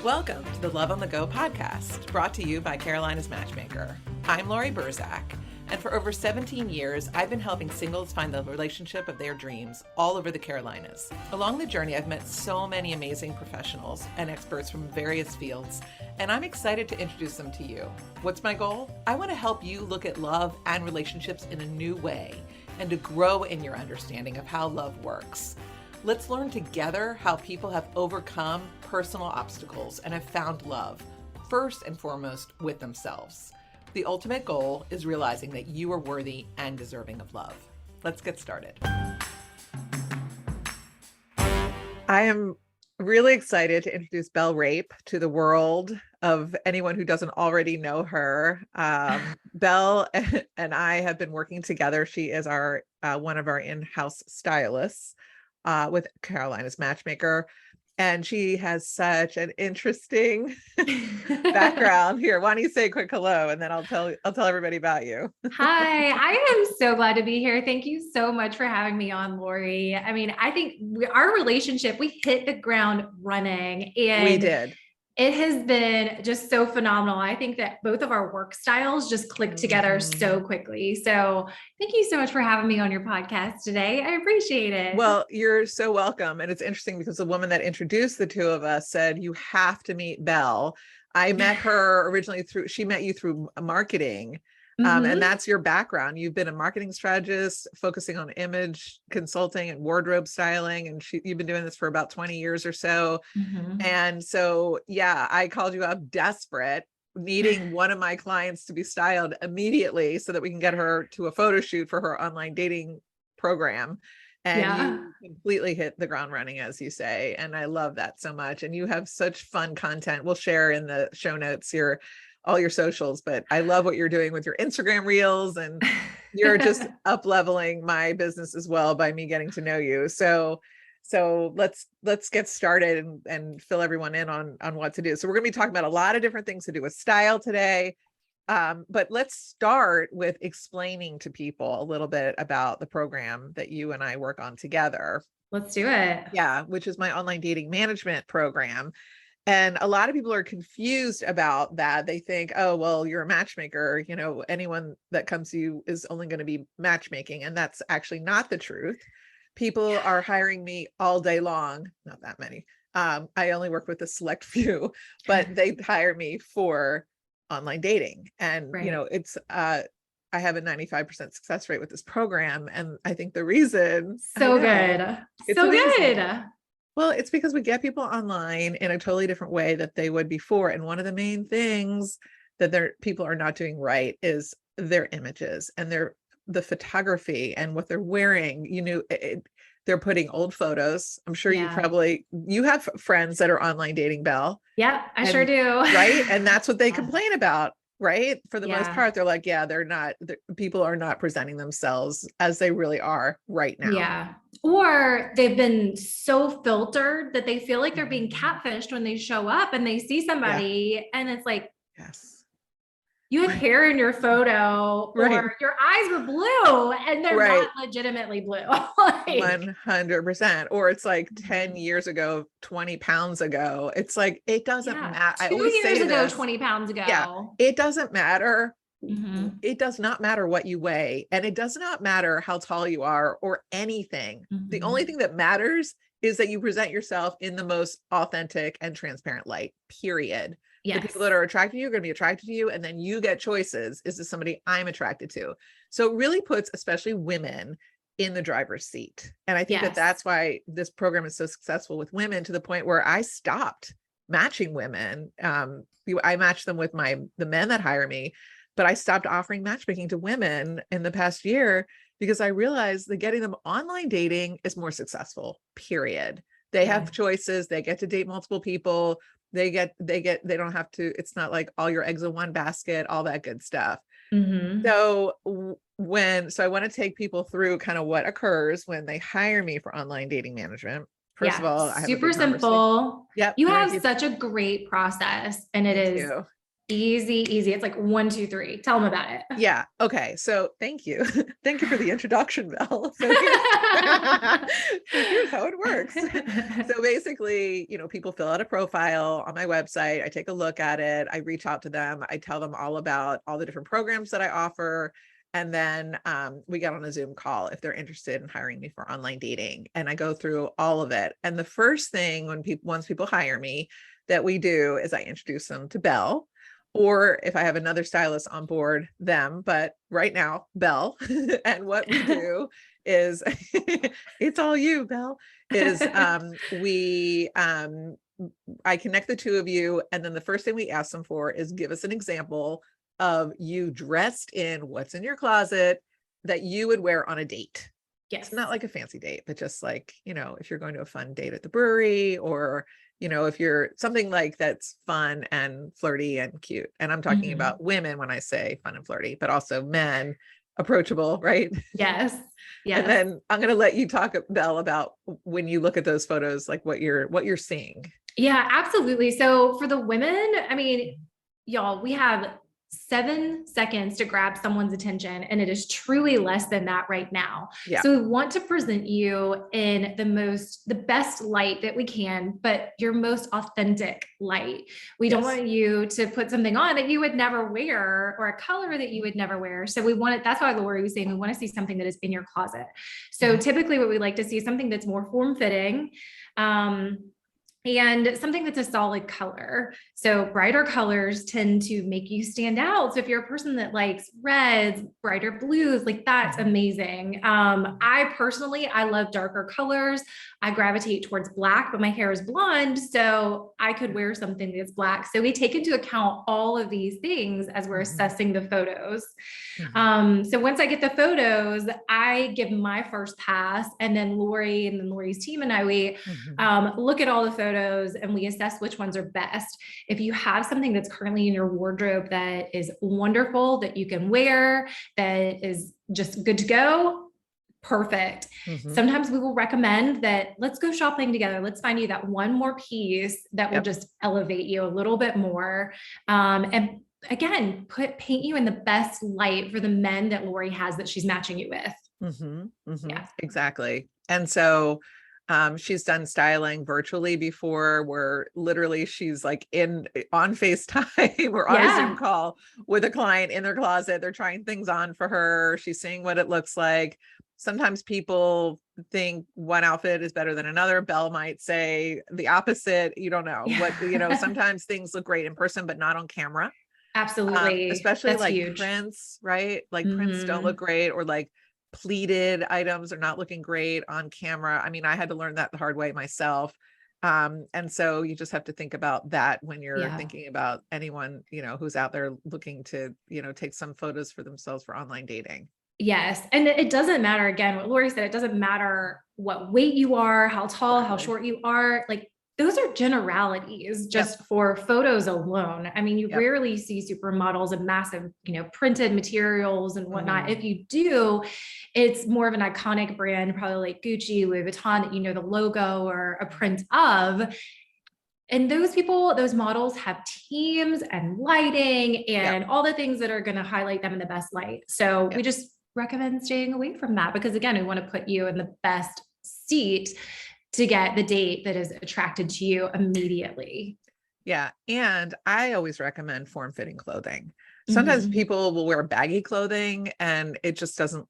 Welcome to the Love on the Go podcast, brought to you by Carolina's Matchmaker. I'm Laurie, and for over 17 years, I've been helping singles find the relationship of their dreams all over the Carolinas. Along the journey, I've met so many amazing professionals and experts from various fields, and I'm excited to introduce them to you. What's my goal? I want to help you look at love and relationships in a new way and to grow in your understanding of how love works. Let's learn together how people have overcome personal obstacles and have found love, first and foremost with themselves. The ultimate goal is realizing that you are worthy and deserving of love. Let's get started. I am really excited to introduce Belle Rape to the world of anyone who doesn't already know her. Belle and I have been working together. She is our one of our in-house stylists with Carolina's Matchmaker. And she has such an interesting background. Here, why don't you say a quick hello, and then I'll tell everybody about you. Hi, I am so glad to be here. Thank you so much for having me on, Laurie. I mean, I think our relationship, we hit the ground running, and we did. It has been just so phenomenal. I think that both of our work styles just clicked together so quickly. So thank you so much for having me on your podcast today. I appreciate it. Well, you're so welcome. And it's interesting because the woman that introduced the two of us said, you have to meet Belle. I met her originally she met you through marketing. And that's your background. You've been a marketing strategist focusing on image consulting and wardrobe styling. And you've been doing this for about 20 years or so. And so, yeah, I called you up desperate, needing one of my clients to be styled immediately so that we can get her to a photo shoot for her online dating program. And you completely hit the ground running, as you say. And I love that so much. And you have such fun content. We'll share in the show notes all your socials, but I love what you're doing with your Instagram reels, and you're just up leveling my business as well by me getting to know you. So let's get started and fill everyone in on what to do. So we're going to be talking about a lot of different things to do with style today. But let's start with explaining to people a little bit about the program that you and I work on together. Let's do it. Yeah, which is my online dating management program. And a lot of people are confused about that. They think, oh, well, you're a matchmaker, anyone that comes to you is only going to be matchmaking. And that's actually not the truth. People are hiring me all day long. Not that many. I only work with a select few, but they hire me for online dating. And, it's, I have a 95% success rate with this program. And I think the reason so good. Well, it's because we get people online in a totally different way that they would before. And one of the main things that people are not doing right is their images and the photography and what they're wearing. They're putting old photos. I'm sure you have friends that are online dating, Belle. Yeah, I sure do. Right. And that's what they complain about. Right. For the most part, they're like, people are not presenting themselves as they really are right now. Yeah. Or they've been so filtered that they feel like they're being catfished when they show up and they see somebody and it's like, you had hair in your photo or your eyes were blue and they're not legitimately blue. 100%. Or it's like 10 years ago, 20 pounds ago. It's like, it doesn't matter. 2 years ago, 20 pounds ago. Yeah, it doesn't matter. It does not matter what you weigh, and it does not matter how tall you are or anything. The only thing that matters is that you present yourself in the most authentic and transparent light, period. The people that are attracted to you are going to be attracted to you. And then you get choices. Is this somebody I'm attracted to? So it really puts, especially women, in the driver's seat. And I think that's why this program is so successful with women, to the point where I stopped matching women. I match them with the men that hire me, but I stopped offering matchmaking to women in the past year because I realized that getting them online dating is more successful, period. They have choices. They get to date multiple people. They don't have to, it's not like all your eggs in one basket, all that good stuff. So I want to take people through kind of what occurs when they hire me for online dating management. First of all, I have super simple. Yep. You have such a great process, and it is Easy. It's like 1, 2, 3. Tell them about it. Yeah. Okay. So thank you. Thank you for the introduction, Belle. So here's how it works. So basically, people fill out a profile on my website. I take a look at it. I reach out to them. I tell them all about all the different programs that I offer. And then we get on a Zoom call if they're interested in hiring me for online dating. And I go through all of it. And the first thing once people hire me that we do is I introduce them to Belle. Or if I have another stylist on board, them, but right now, Belle. And what we do is, it's all you, Belle, is I connect the two of you. And then the first thing we ask them for is give us an example of you dressed in what's in your closet that you would wear on a date. Yes. Not like a fancy date, but just like, if you're going to a fun date at the brewery, or if you're something like that's fun and flirty and cute. And I'm talking about women when I say fun and flirty, but also men, approachable, right? Yes. And then I'm going to let you talk, Belle, about when you look at those photos, like what you're seeing. Yeah, absolutely. So for the women, I mean, y'all, we have 7 seconds to grab someone's attention, and it is truly less than that right now. Yeah. So we want to present you in the best light that we can, but your most authentic light. We don't want you to put something on that you would never wear, or a color that you would never wear. So we want it. That's why Laurie was saying, we want to see something that is in your closet. So typically what we like to see is something that's more form-fitting, and something that's a solid color. So brighter colors tend to make you stand out. So if you're a person that likes reds, brighter blues, like that's amazing. I love darker colors. I gravitate towards black, but my hair is blonde, so I could wear something that's black. So we take into account all of these things as we're assessing the photos. So once I get the photos, I give my first pass, and then Laurie and then Laurie's team and I, we look at all the photos and we assess which ones are best. If you have something that's currently in your wardrobe that is wonderful, that you can wear, that is just good to go, perfect. Sometimes we will recommend that let's go shopping together. Let's find you that one more piece that will just elevate you a little bit more. And again, paint you in the best light for the men that Laurie has that she's matching you with. Yeah, exactly. And so she's done styling virtually before, where literally she's like on FaceTime or on a Zoom call with a client in their closet. They're trying things on for her. She's seeing what it looks like. Sometimes people think one outfit is better than another. Belle might say the opposite. You don't know sometimes things look great in person, but not on camera. Absolutely. Especially That's like huge. prints, right? Like prints don't look great, or like pleated items are not looking great on camera. I mean, I had to learn that the hard way myself. And so you just have to think about that when you're thinking about anyone, who's out there looking to, take some photos for themselves for online dating. Yes. And it doesn't matter, again, what Laurie said, it doesn't matter what weight you are, how tall, how short you are. Like, those are generalities just for photos alone. I mean, you rarely see supermodels and massive, printed materials and whatnot. If you do, it's more of an iconic brand, probably like Gucci, Louis Vuitton, that the logo or a print of. And those models have teams and lighting and all the things that are going to highlight them in the best light. So we just recommend staying away from that, because again, we want to put you in the best seat to get the date that is attracted to you immediately. Yeah. And I always recommend form-fitting clothing. Sometimes people will wear baggy clothing and it just doesn't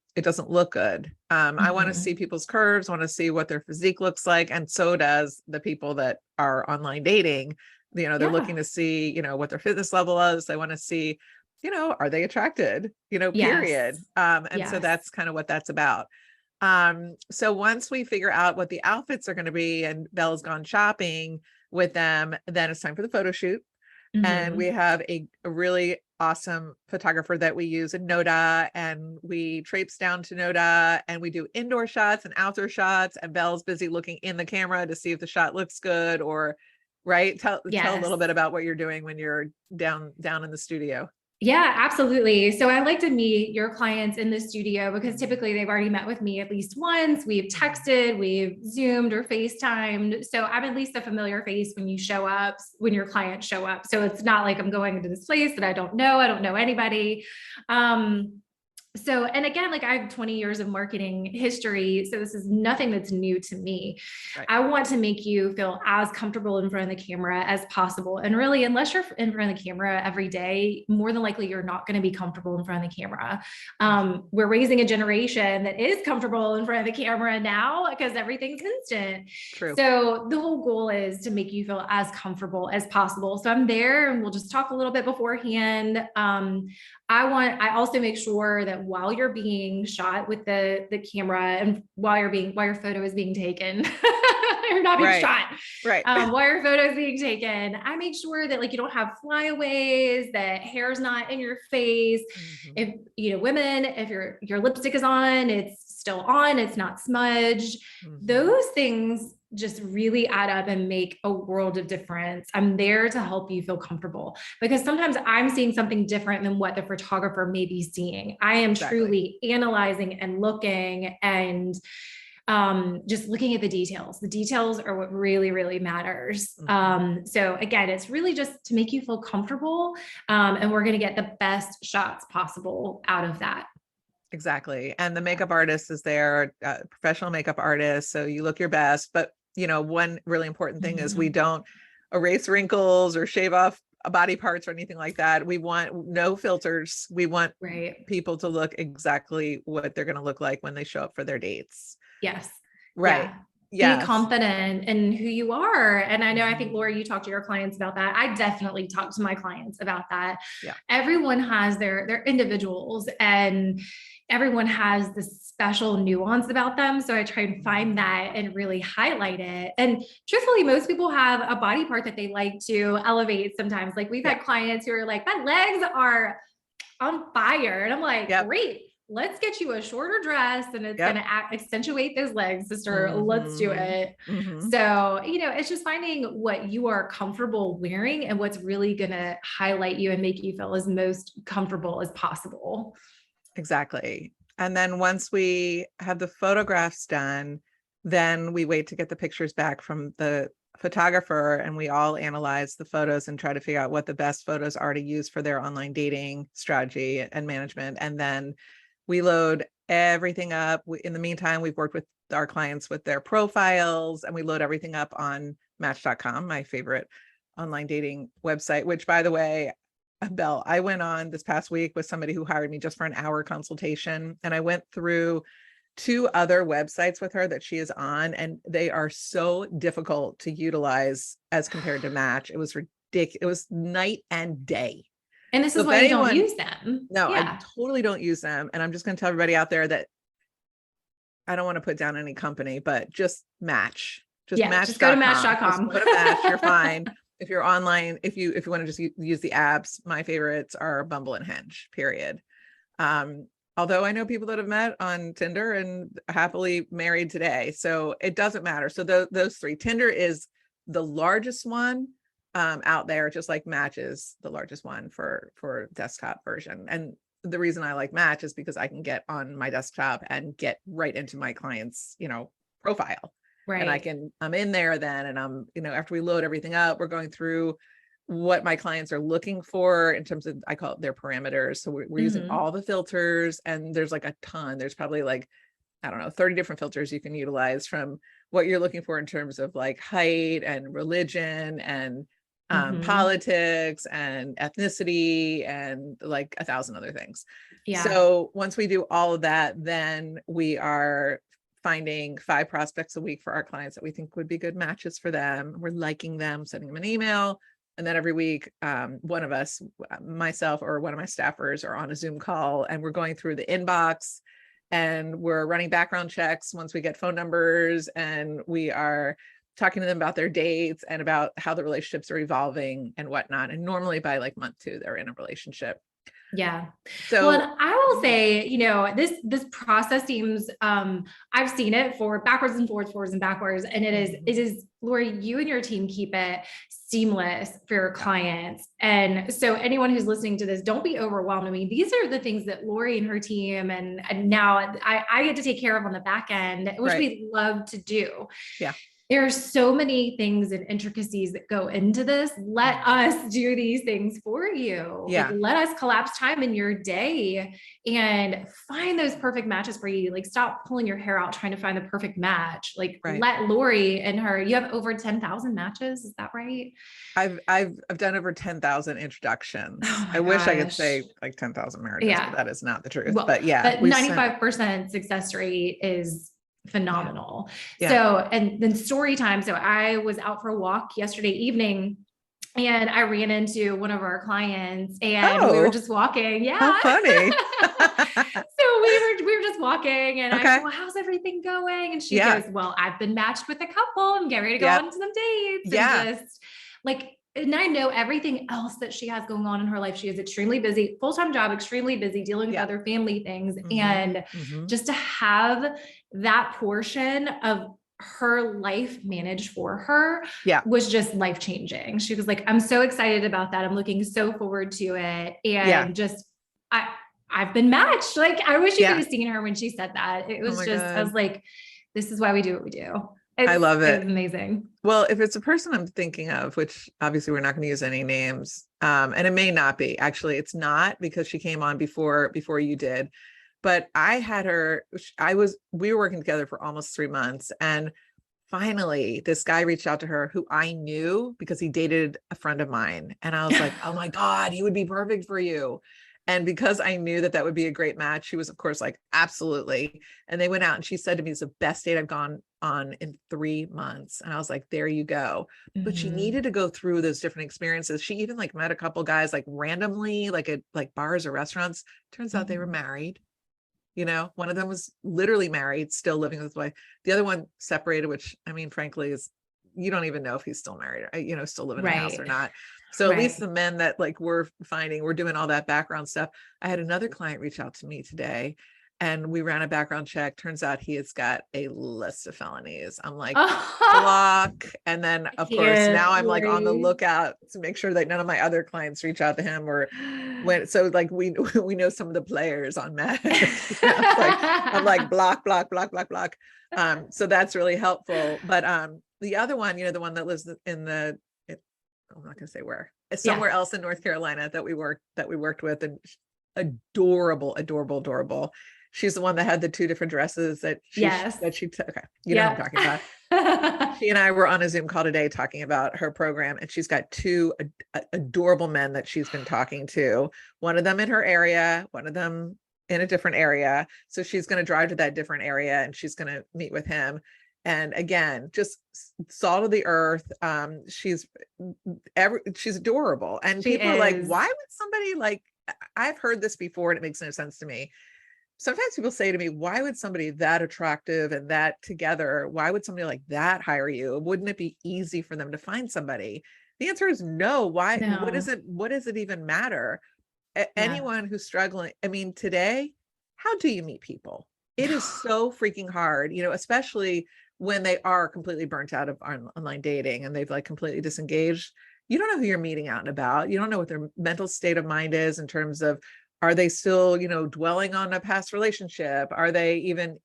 look good. I want to see people's curves, want to see what their physique looks like. And so does the people that are online dating. They're looking to see, what their fitness level is. They want to see, are they attracted, period. So that's kind of what that's about. So once we figure out what the outfits are going to be and Belle's gone shopping with them, then it's time for the photo shoot. And we have a really awesome photographer that we use in Noda, and we traipse down to Noda and we do indoor shots and outdoor shots, and Belle's busy looking in the camera to see if the shot looks good, or tell a little bit about what you're doing when you're down in the studio. Yeah, absolutely. So I like to meet your clients in the studio because typically they've already met with me at least once. We've texted, we've Zoomed or FaceTimed. So I'm at least a familiar face when you show up, when your clients show up. So it's not like I'm going into this place that I don't know anybody. So, and again, like I have 20 years of marketing history. So this is nothing that's new to me. Right. I want to make you feel as comfortable in front of the camera as possible. And really, unless you're in front of the camera every day, more than likely you're not going to be comfortable in front of the camera. We're raising a generation that is comfortable in front of the camera now because everything's instant. True. So the whole goal is to make you feel as comfortable as possible. So I'm there and we'll just talk a little bit beforehand. I also make sure that while you're being shot with the camera and while your photo is being taken, you're not being shot. Right. While your photo is being taken, I make sure that like you don't have flyaways, that hair's not in your face. If women, if your lipstick is on, it's still on, it's not smudged. Those things just really add up and make a world of difference. I'm there to help you feel comfortable because sometimes I'm seeing something different than what the photographer may be seeing. I am truly analyzing and looking and just looking at the details. The details are what really, really matters. So again, it's really just to make you feel comfortable. And we're going to get the best shots possible out of that. Exactly. And the makeup artist is there, professional makeup artist. So you look your best, but one really important thing is we don't erase wrinkles or shave off body parts or anything like that. We want no filters. We want people to look exactly what they're going to look like when they show up for their dates. Yes. Right. Yeah. Be confident in who you are. And I know, I think, Laurie, you talk to your clients about that. I definitely talk to my clients about that. Yeah. Everyone has their individuals and everyone has this special nuance about them. So I try and find that and really highlight it. And truthfully, most people have a body part that they like to elevate sometimes. Like we've had clients who are like, my legs are on fire. And I'm like, great. Let's get you a shorter dress and it's going to accentuate those legs, sister. Let's do it. So, it's just finding what you are comfortable wearing and what's really going to highlight you and make you feel as most comfortable as possible. Exactly. And then once we have the photographs done, then we wait to get the pictures back from the photographer and we all analyze the photos and try to figure out what the best photos are to use for their online dating strategy and management. And then we load everything up. In the meantime, we've worked with our clients with their profiles and we load everything up on Match.com, my favorite online dating website, which, by the way, Belle, I went on this past week with somebody who hired me just for an hour consultation. And I went through 2 other websites with her that she is on, and they are so difficult to utilize as compared to Match. It was ridiculous. It was night and day. And this is why you don't use them. No, I totally don't use them. And I'm just going to tell everybody out there that I don't want to put down any company, but just Match. Match. Just go to Match.com. Go to Match. You're fine. If you're online, if you want to just use the apps, my favorites are Bumble and Hinge, period. Although I know people that have met on Tinder and happily married today. So it doesn't matter. So those 3. Tinder is the largest one out there, just like Match is the largest one for desktop version. And the reason I like Match is because I can get on my desktop and get right into my client's, profile. Right. And I'm in there then. And I'm, after we load everything up, we're going through what my clients are looking for in terms of, I call it their parameters. So we're using all the filters, and there's like a ton. There's probably like, I don't know, 30 different filters you can utilize from what you're looking for in terms of like height and religion and politics and ethnicity and like 1,000 other things. Yeah. So once we do all of that, then we are finding 5 prospects a week for our clients that we think would be good matches for them. We're liking them, sending them an email. And then every week, one of us, myself or one of my staffers, are on a Zoom call and we're going through the inbox and we're running background checks once we get phone numbers, and we are talking to them about their dates and about how the relationships are evolving and whatnot. And normally by like month 2, they're in a relationship. Yeah. So well, and I will say, this process seems, I've seen it for backwards and forwards and backwards. And it is, Laurie, you and your team keep it seamless for your clients. And so anyone who's listening to this, don't be overwhelmed. I mean, these are the things that Laurie and her team, and now I get to take care of on the back end, which we love to do. Yeah. There are so many things and intricacies that go into this. Let us do these things for you. Yeah. Like, let us collapse time in your day and find those perfect matches for you. Like, stop pulling your hair out trying to find the perfect match. Like, let Laurie and her, you have over 10,000 matches. Is that right? I've done over 10,000 introductions. I wish I could say like 10,000 marriages, but that is not the truth. Well, but 95% success rate is phenomenal. Yeah. So, and then story time. So I was out for a walk yesterday evening and I ran into one of our clients and we were just walking. Yeah. How funny. So we were just walking and I said, well, how's everything going? And she goes, well, I've been matched with a couple. I'm getting ready to go on to some dates. And just like, and I know everything else that she has going on in her life. She is extremely busy, full-time job, extremely busy, dealing with other family things. And just to have that portion of her life managed for her was just life-changing. She was like, I'm so excited about that. I'm looking so forward to it. And just, I've been matched. Like, I wish you could have seen her when she said that. It was I was like, this is why we do what we do. I love it. It's amazing. Well, if it's a person I'm thinking of, which obviously we're not going to use any names, and it may not be, actually, it's not, because she came on before you did, but I had her, we were working together for almost 3 months. And finally this guy reached out to her who I knew because he dated a friend of mine. And I was like, oh my God, he would be perfect for you. And because I knew that would be a great match, she was, of course, like, absolutely. And they went out and she said to me, it's the best date I've gone on in 3 months. And I was like, there you go. But she needed to go through those different experiences. She even like met a couple guys like randomly, like at like bars or restaurants. Turns out they were married. One of them was literally married, still living with his wife. The other one separated, which, I mean, frankly, is, you don't even know if he's still married, still living in the house or not. So at least the men that like we're doing all that background stuff. I had another client reach out to me today and we ran a background check. Turns out he has got a list of felonies. I'm like, block. And then of course, now I'm like on the lookout to make sure that none of my other clients reach out to him or when, so like we know some of the players on Match. I'm like, block. So that's really helpful. But the other one, the one that lives in I'm not going to say where, somewhere else in North Carolina that we worked with, and adorable. She's the one that had the 2 different dresses that she took. Okay. You know what I'm talking about. She and I were on a Zoom call today talking about her program, and she's got 2 adorable men that she's been talking to, one of them in her area, one of them in a different area. So she's going to drive to that different area and she's going to meet with him. And again, just salt of the earth. She's adorable. And people are like, why would somebody like, I've heard this before and it makes no sense to me. Sometimes people say to me, why would somebody that attractive and that together, why would somebody like that hire you? Wouldn't it be easy for them to find somebody? The answer is no. Why? No. What does it even matter? Anyone who's struggling, I mean, today, how do you meet people? It is so freaking hard, especially when they are completely burnt out of online dating and they've like completely disengaged. You don't know who you're meeting out and about. You don't know what their mental state of mind is in terms of, are they still, dwelling on a past relationship? Are they even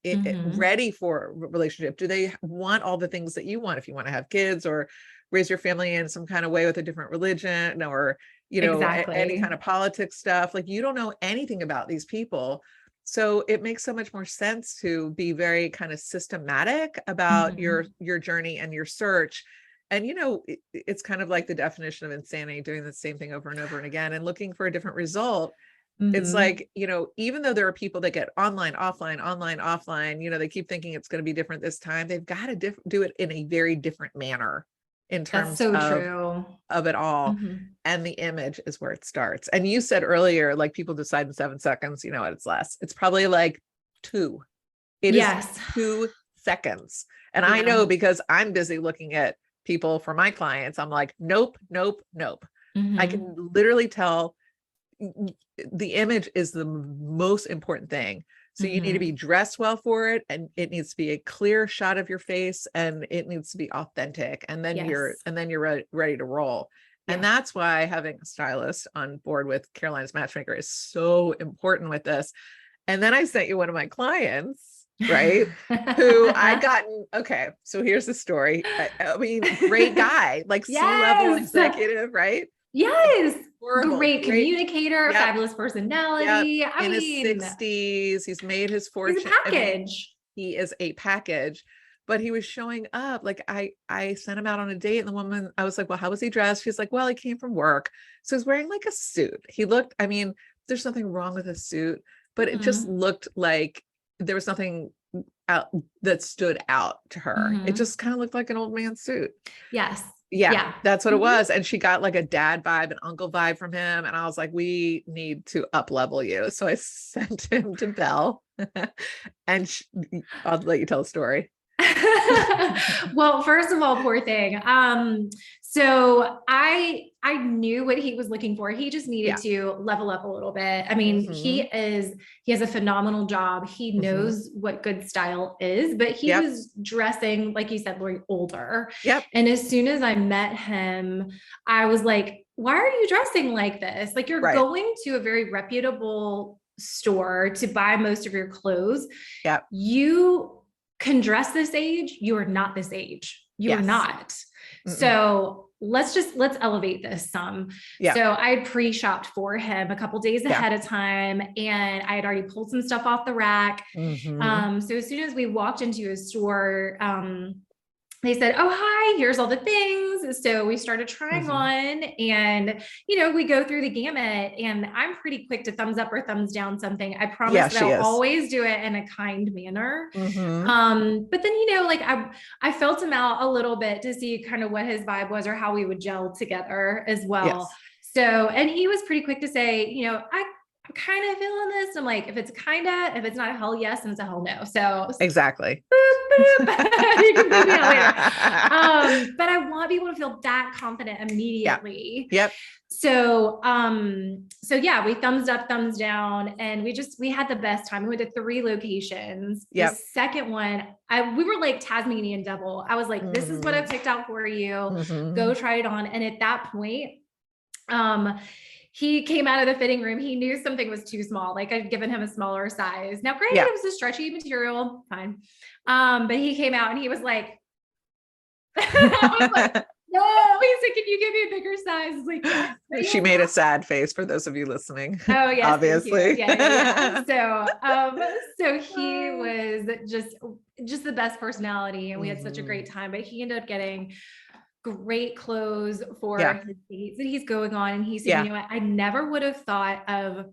ready for a relationship? Do they want all the things that you want if you want to have kids or raise your family in some kind of way with a different religion or, any kind of politics stuff? Like, you don't know anything about these people. So it makes so much more sense to be very kind of systematic about your journey and your search. And, it's kind of like the definition of insanity, doing the same thing over and over and again and looking for a different result. It's like, even though there are people that get online, offline, they keep thinking it's going to be different this time. They've got to do it in a very different manner in terms of it all. And the image is where it starts. And you said earlier, like, people decide in 7 seconds, what it's less. It's probably like 2. It is 2 seconds. And I know because I'm busy looking at people for my clients. I'm like, nope. I can literally tell the image is the most important thing. So you need to be dressed well for it, and it needs to be a clear shot of your face, and it needs to be authentic. And then you're ready to roll. And that's why having a stylist on board with Caroline's Matchmaker is so important with this. And then I sent you one of my clients, right? Who I gotten, okay, so here's the story. I mean, great guy, like C-level executive, right? Yes. Great communicator, fabulous personality. In his 60s, he's made his fortune. He's a package. I mean, he is a package, but he was showing up. Like I sent him out on a date, and the woman, I was like, well, how was he dressed? She's like, well, he came from work. So he's wearing like a suit. He looked, I mean, there's nothing wrong with a suit, but it just looked like there was nothing out that stood out to her. It just kind of looked like an old man's suit. Yes. Yeah, that's what it was. And she got like a dad vibe, an uncle vibe from him. And I was like, we need to up level you. So I sent him to Belle and I'll let you tell the story. Well, first of all, poor thing. So I knew what he was looking for. He just needed to level up a little bit. I mean, he has a phenomenal job. He knows what good style is, but he was dressing, like you said, Laurie, older. And as soon as I met him, I was like, why are you dressing like this? Like, you're going to a very reputable store to buy most of your clothes. You can dress this age. You are not this age. You are not. So let's elevate this some. So I had pre-shopped for him a couple days ahead of time, and I had already pulled some stuff off the rack. So as soon as we walked into his store, they said, oh, hi, here's all the things. So we started trying on, and, we go through the gamut, and I'm pretty quick to thumbs up or thumbs down something. I promise that I'll always do it in a kind manner. But then, like I felt him out a little bit to see kind of what his vibe was or how we would gel together as well. So, and he was pretty quick to say, I'm kind of feeling this. I'm like, if it's not a hell yes, and it's a hell no. So exactly. Boop, boop. You can beat me out later. But I want people to feel that confident immediately. So, yeah, we thumbs up, thumbs down, and we had the best time. We went to 3 locations. The second one, we were like Tasmanian devil. I was like, this is what I picked out for you. Go try it on. And at that point, he came out of the fitting room. He knew something was too small. Like, I'd given him a smaller size. Now, granted, it was a stretchy material, fine. But he came out and he was like, I was like, no, he said, can you give me a bigger size? I was like, yes. She made a sad face for those of you listening. Oh, yes. Obviously. So he was just the best personality, and we had such a great time, but he ended up getting great clothes for his dates that he's going on. And he said, you know what, I never would have thought of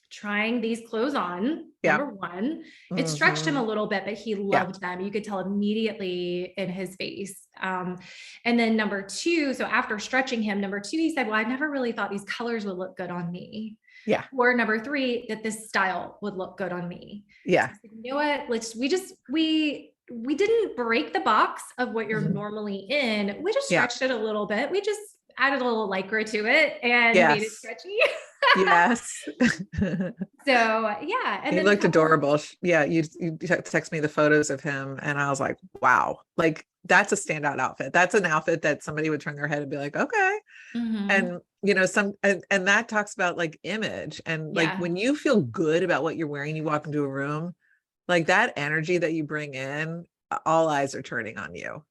trying these clothes on. Number one, it stretched him a little bit, but he loved them. You could tell immediately in his face. And then number 2, so after stretching him, number 2, he said, well, I never really thought these colors would look good on me. Or number 3, that this style would look good on me. So I said, you know what, we didn't break the box of what you're normally in. We just stretched it a little bit. We just added a little lycra to it and made it stretchy. So and he looked adorable. You text me the photos of him, and I was like, wow, like that's a standout outfit. That's an outfit that somebody would turn their head and be like, okay. And and that talks about like image, and like when you feel good about what you're wearing, you walk into a room, like that energy that you bring in, all eyes are turning on you.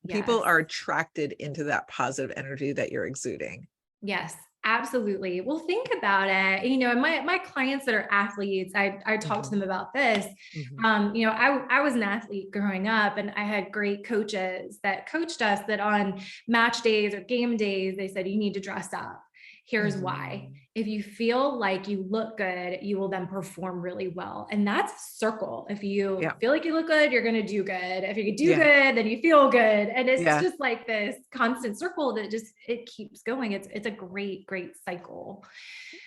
People are attracted into that positive energy that you're exuding. Yes, absolutely. Well, think about it. And my clients that are athletes, I talk to them about this. I was an athlete growing up, and I had great coaches that coached us that on match days or game days, they said, you need to dress up. Here's why. If you feel like you look good, you will then perform really well. And that's a circle. If you feel like you look good, you're going to do good. If you do good, then you feel good. And it's just like this constant circle that it keeps going. It's a great, great cycle.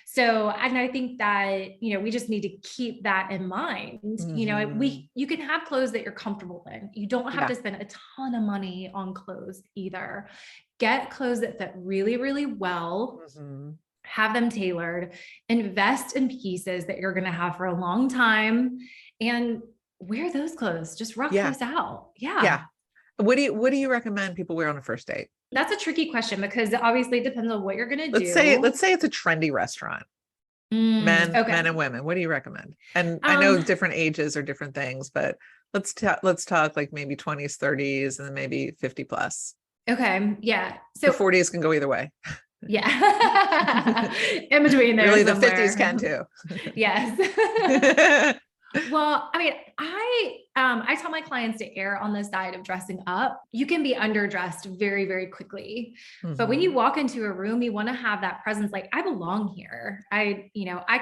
So, and I think that, we just need to keep that in mind. You can have clothes that you're comfortable in. You don't have to spend a ton of money on clothes either. Get clothes that fit really, really well. have them tailored, invest in pieces that you're going to have for a long time, and wear those clothes. Just rock those out. Yeah. Yeah. What do you recommend people wear on a first date? That's a tricky question because it obviously depends on what you're going to do. Let's say it's a trendy restaurant. Men and women. What do you recommend? And I know different ages are different things, but let's talk like maybe 20s, 30s, and then maybe 50 plus. Okay. Yeah. So the 40s can go either way. Yeah. In between there. Really, somewhere. The 50s can too. Yes. Well, I mean, I tell my clients to err on the side of dressing up. You can be underdressed very, very quickly. Mm-hmm. But when you walk into a room, you want to have that presence. Like, I belong here. I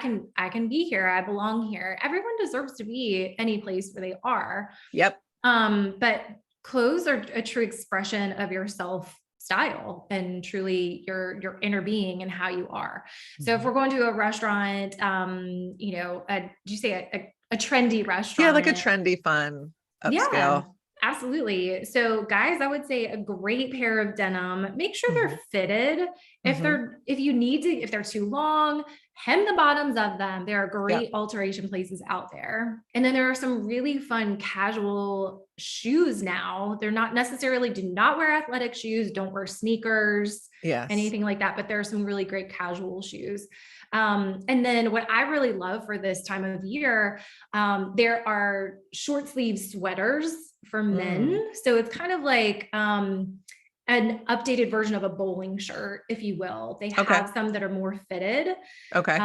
can be here. I belong here. Everyone deserves to be any place where they are. Yep. But clothes are a true expression of your style and truly your inner being and how you are. So if we're going to a restaurant, did you say a trendy restaurant? Yeah, like a trendy, fun, upscale. Yeah, absolutely. So guys, I would say a great pair of denim, make sure they're fitted. If they're too long, hem the bottoms of them. There are great alteration places out there. And then there are some really fun casual shoes now. They're not necessarily, do not wear athletic shoes, don't wear sneakers, anything like that. But there are some really great casual shoes. And then what I really love for this time of year, there are short sleeve sweaters for men. So it's kind of like, an updated version of a bowling shirt, if you will. They have some that are more fitted. Okay.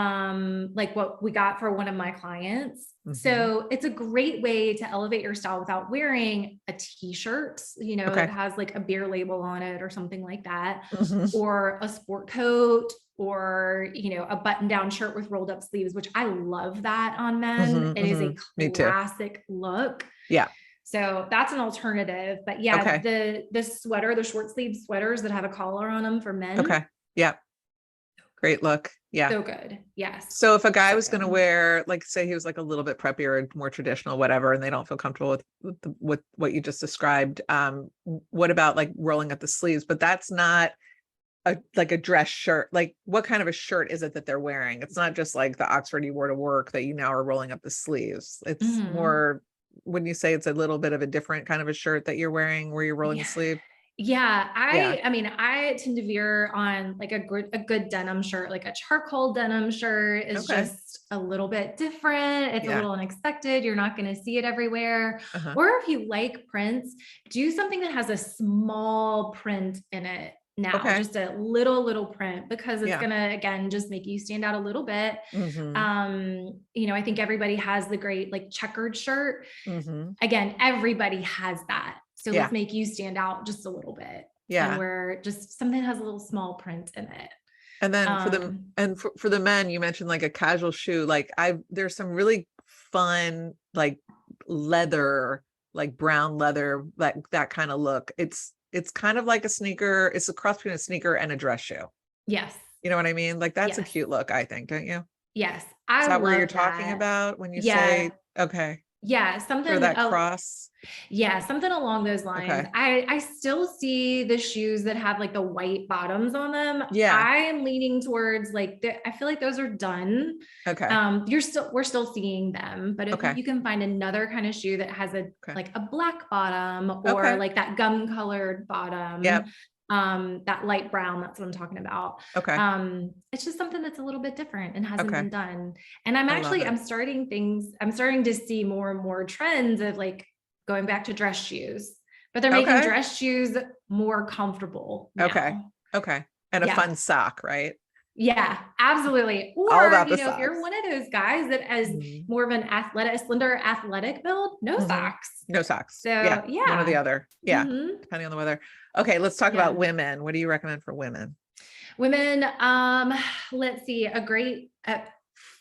Like what we got for one of my clients. So it's a great way to elevate your style without wearing a t-shirt, that has like a beer label on it or something like that, or a sport coat, or, a button down shirt with rolled up sleeves, which I love that on men. It is a classic look. Yeah. So that's an alternative, but the sweater, the short sleeve sweaters that have a collar on them for men. Okay. Yeah. Great look. Yeah. So good. Yes. So if a guy was going to wear, like, say he was like a little bit preppier, more traditional, whatever, and they don't feel comfortable with what you just described. What about like rolling up the sleeves? But that's not like a dress shirt. Like, what kind of a shirt is it that they're wearing? It's not just like the Oxford you wore to work that you now are rolling up the sleeves. It's more, wouldn't you say it's a little bit of a different kind of a shirt that you're wearing where you're rolling the sleeve? Yeah. I mean, I tend to veer on like a good denim shirt, like a charcoal denim shirt is just a little bit different. It's a little unexpected. You're not going to see it everywhere. Or if you like prints, do something that has a small print in it. Now, just a little print, because it's going to, again, just make you stand out a little bit. I think everybody has the great like checkered shirt. Again, everybody has that. So let's make you stand out just a little bit. Yeah. And where just something that has a little small print in it. And then for the men, you mentioned like a casual shoe. Like there's some really fun, like leather, like brown leather, like that kind of look. It's kind of like a sneaker. It's a cross between a sneaker and a dress shoe. Yes. You know what I mean? Like that's a cute look, I think, don't you? Yes. Is that what you're talking about when you say, okay. Yeah. Something for that cross. Yeah. Something along those lines. Okay. I still see the shoes that have like the white bottoms on them. Yeah. I am leaning towards like, I feel like those are done. Okay. We're still seeing them, but if you can find another kind of shoe that has like a black bottom or like that gum colored bottom. Yep. That light brown, that's what I'm talking about. Okay. It's just something that's a little bit different and hasn't been done. And I'm starting to see more and more trends of like going back to dress shoes, but they're making dress shoes more comfortable now. Okay. And a fun sock, right? Yeah, absolutely. Or, if you're one of those guys that has more of an slender athletic build, no socks. No socks. So one or the other. Yeah. Depending on the weather. Okay. Let's talk about women. What do you recommend for women? Women, let's see, a great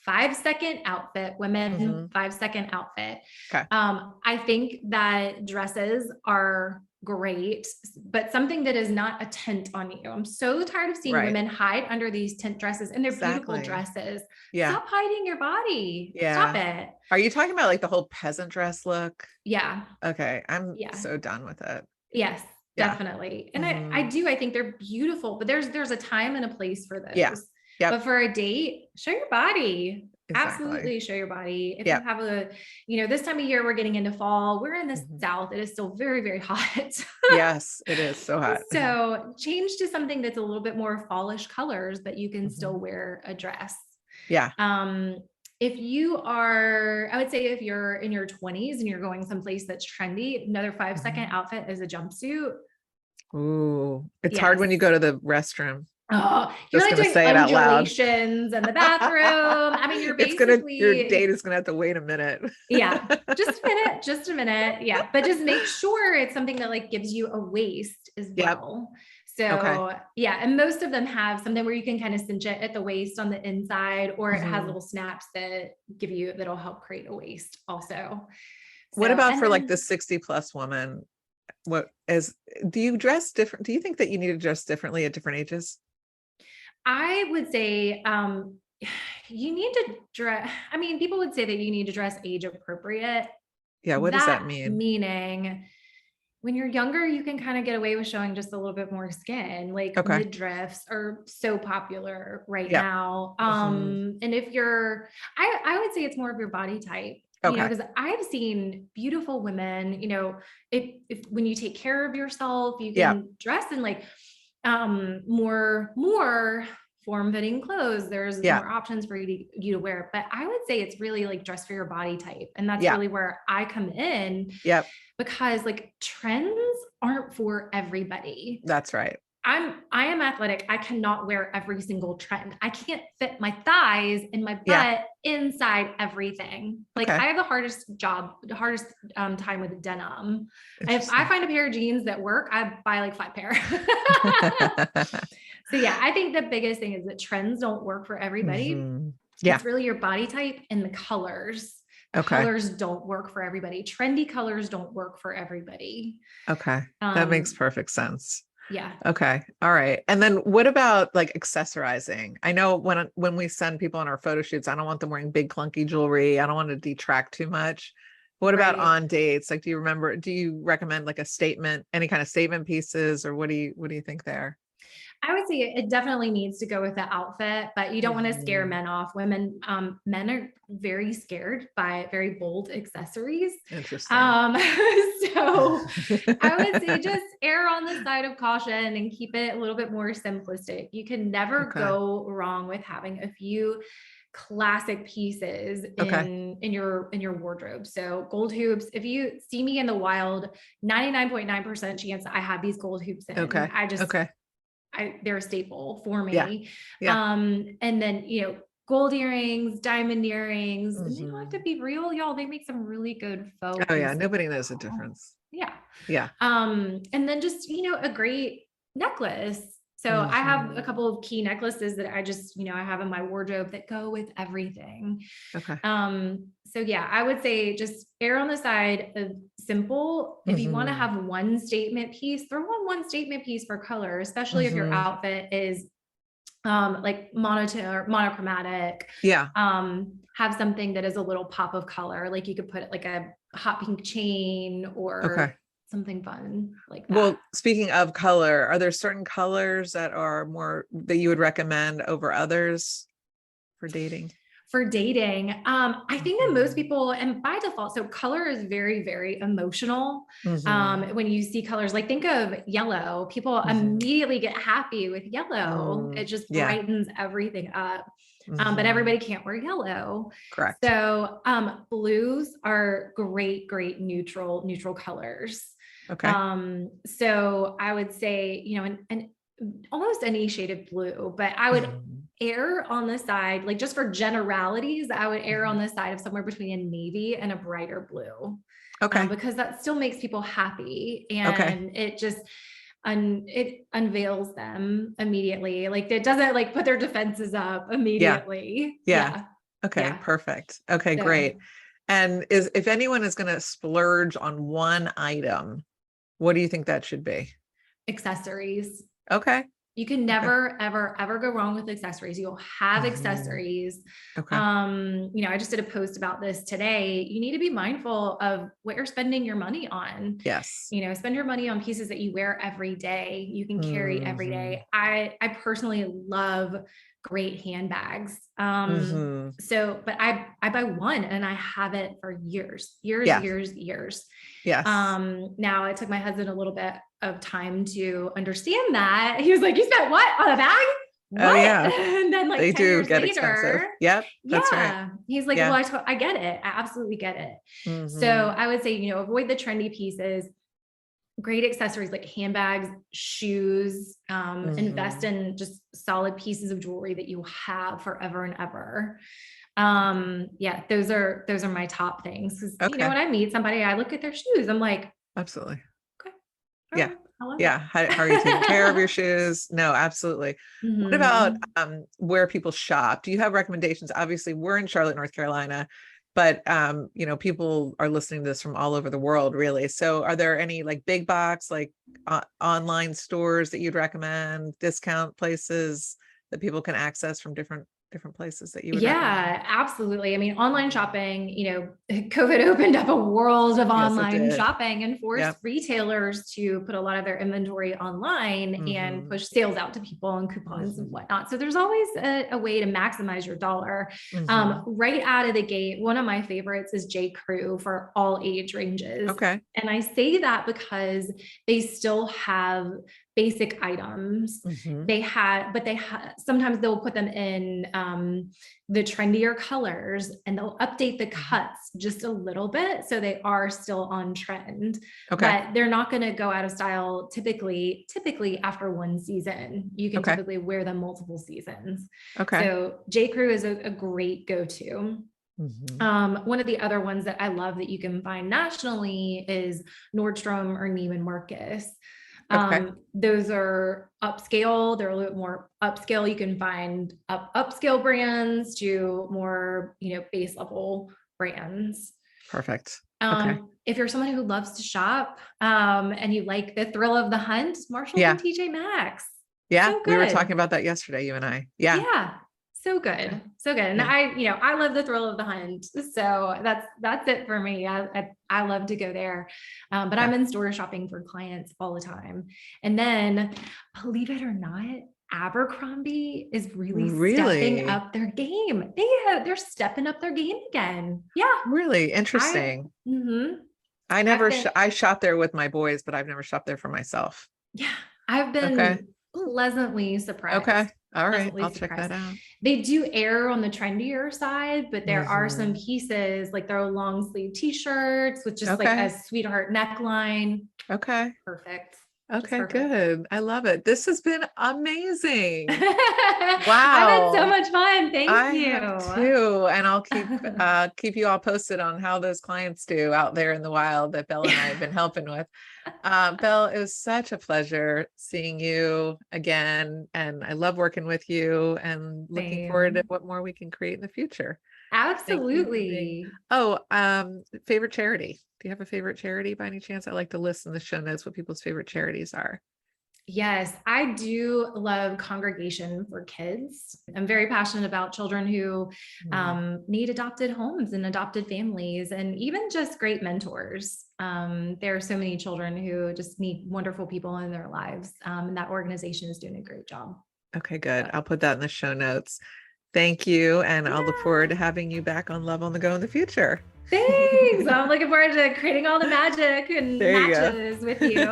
5-second outfit, women, 5-second outfit. Okay. I think that dresses are great, but something that is not a tent on you. I'm so tired of seeing women hide under these tent dresses, and they're beautiful dresses. Yeah. Stop hiding your body. Yeah. Stop it. Are you talking about like the whole peasant dress look? Yeah. Okay. I'm so done with it. Yes, definitely. And I think they're beautiful, but there's a time and a place for those. Yeah. Yep. But for a date, show your body. Exactly. Absolutely show your body. If Yep. you have this time of year, we're getting into fall. We're in the South. It is still very, very hot. Yes, it is so hot. So change to something that's a little bit more fallish colors, but you can still wear a dress. Yeah. If you are, I would say if you're in your 20s and you're going someplace that's trendy, another 5-second outfit is a jumpsuit. Ooh, it's hard when you go to the restroom. Oh, you're Just like gonna doing say it out loud. undulations in the bathroom. I mean, you're your date is gonna have to wait a minute. Yeah, just a minute. Yeah, but just make sure it's something that like gives you a waist as well. So yeah, and most of them have something where you can kind of cinch it at the waist on the inside, or it has little snaps that'll help create a waist also. What about for like the 60+ woman? Do you dress different? Do you think that you need to dress differently at different ages? I would say, you need to dress. I mean, people would say that you need to dress age appropriate. Yeah. What does that mean? Meaning when you're younger, you can kind of get away with showing just a little bit more skin, like midriffs are so popular right now. And if I would say it's more of your body type, because I've seen beautiful women, if when you take care of yourself, you can dress in like, more form-fitting clothes. There's more options for you to wear, but I would say it's really like dress for your body type. And that's really where I come in. Yep. Because like trends aren't for everybody. That's right. I am athletic. I cannot wear every single trend. I can't fit my thighs and my butt inside everything. Like I have the hardest time with denim. If I find a pair of jeans that work, I buy like 5 pair. So yeah, I think the biggest thing is that trends don't work for everybody. It's really your body type and the colors. Colors don't work for everybody. Trendy colors don't work for everybody. Okay. That makes perfect sense. Yeah. Okay. All right. And then what about like accessorizing? I know when we send people on our photo shoots, I don't want them wearing big clunky jewelry. I don't want to detract too much. What about on dates? Like, do you recommend like any kind of statement pieces, or what do you think there? I would say it definitely needs to go with the outfit, but you don't want to scare men off. Men are very scared by very bold accessories. Interesting. So I would say just err on the side of caution and keep it a little bit more simplistic. You can never go wrong with having a few classic pieces in your wardrobe. So gold hoops, if you see me in the wild, 99.9% chance I have these gold hoops in. They're a staple for me. And then, gold earrings, diamond earrings, and they don't have to be real, y'all. They make some really good faux. Oh yeah. Nobody knows the difference. Yeah. Yeah. And then just, a great necklace. So I have a couple of key necklaces that I just, I have in my wardrobe that go with everything. Okay. So yeah, I would say just err on the side of simple. If you want to have one statement piece, throw on one statement piece for color, especially if your outfit is like monotone or monochromatic. Yeah. Have something that is a little pop of color. Like you could put like a hot pink chain or something fun like that. Well, speaking of color, are there certain colors that you would recommend over others for dating? For dating, I think that most people, and by default, so color is very, very emotional. When you see colors, like think of yellow, people immediately get happy with yellow. It just brightens everything up. But everybody can't wear yellow. Correct. So blues are great neutral colors. Okay. So I would say, and almost any shade of blue, but I would err on the side, like just for generalities, I would err on the side of somewhere between a navy and a brighter blue. Okay. Because that still makes people happy. And it just, it unveils them immediately. Like it doesn't like put their defenses up immediately. Yeah. Okay. Perfect. Okay, great. And if anyone is going to splurge on one item, what do you think that should be? Accessories. Okay. You can never, ever go wrong with accessories. You'll have accessories. Okay. I just did a post about this today. You need to be mindful of what you're spending your money on. Yes. Spend your money on pieces that you wear every day. You can carry every day. I personally love great handbags. Mm-hmm. So, but I buy one and I have it for years. Yes. Yes. Now it took my husband a little bit of time to understand that. He was like, you spent what on a bag? What? Oh yeah. And then like they 10 do years get later, expensive. Yep. That's right. He's like, Yeah. well, I get it. I absolutely get it. Mm-hmm. So I would say, avoid the trendy pieces, great accessories like handbags, shoes, invest in just solid pieces of jewelry that you have forever and ever. Yeah, those are my top things. Cause when I meet somebody, I look at their shoes, I'm like, absolutely. Okay. Yeah. Yeah. How are you taking care of your shoes? No, absolutely. What about where people shop? Do you have recommendations? Obviously, we're in Charlotte, North Carolina, but people are listening to this from all over the world, really. So are there any like big box, like online stores that you'd recommend, discount places that people can access from different places that you would recommend? Absolutely. I mean, online shopping, COVID opened up a world of online shopping and forced retailers to put a lot of their inventory online and push sales out to people and coupons and whatnot. So there's always a way to maximize your dollar. Right out of the gate, one of my favorites is J. Crew for all age ranges. Okay. And I say that because they still have basic items. Sometimes they'll put them in the trendier colors and they'll update the cuts just a little bit. So they are still on trend, but they're not going to go out of style. Typically after one season, you can typically wear them multiple seasons. So J. Crew is a great go-to. One of the other ones that I love that you can find nationally is Nordstrom or Neiman Marcus. Those are upscale. They're a little bit more upscale. You can find upscale brands to more, base level brands. Perfect. If you're someone who loves to shop, and you like the thrill of the hunt, Marshalls and TJ Maxx. Yeah. So we were talking about that yesterday, you and I. Yeah. So good. And I love the thrill of the hunt. So that's it for me. I love to go there. But I'm in store shopping for clients all the time. And then, believe it or not, Abercrombie is really stepping up their game. They're stepping up their game again. Yeah. Really interesting. I shop there with my boys, but I've never shopped there for myself. Yeah. I've been pleasantly surprised. Okay. All right. I'll check that out. They do err on the trendier side, but there are some pieces like their long sleeve t-shirts with just like a sweetheart neckline. Okay. Perfect. Okay, good. I love it. This has been amazing. Wow. I've had so much fun. Thank you. Have too. And I'll keep you all posted on how those clients do out there in the wild that Belle and I have been helping with. Belle, it was such a pleasure seeing you again. And I love working with you and looking forward to what more we can create in the future. Absolutely. Favorite charity? Do you have a favorite charity by any chance? I like to list in the show notes what people's favorite charities are. Yes, I do love Congregation for Kids. I'm very passionate about children who need adopted homes and adopted families, and even just great mentors. There are so many children who just need wonderful people in their lives, and that organization is doing a great job. Okay, good. I'll put that in the show notes. Thank you. And I'll look forward to having you back on Love on the Go in the future. Thanks. I'm looking forward to creating all the magic and matches with you.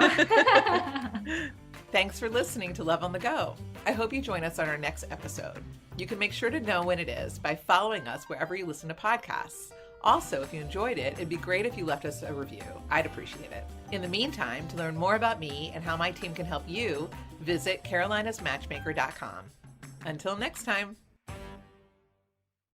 Thanks for listening to Love on the Go. I hope you join us on our next episode. You can make sure to know when it is by following us wherever you listen to podcasts. Also, if you enjoyed it, it'd be great if you left us a review. I'd appreciate it. In the meantime, to learn more about me and how my team can help you, visit carolinasmatchmaker.com. Until next time.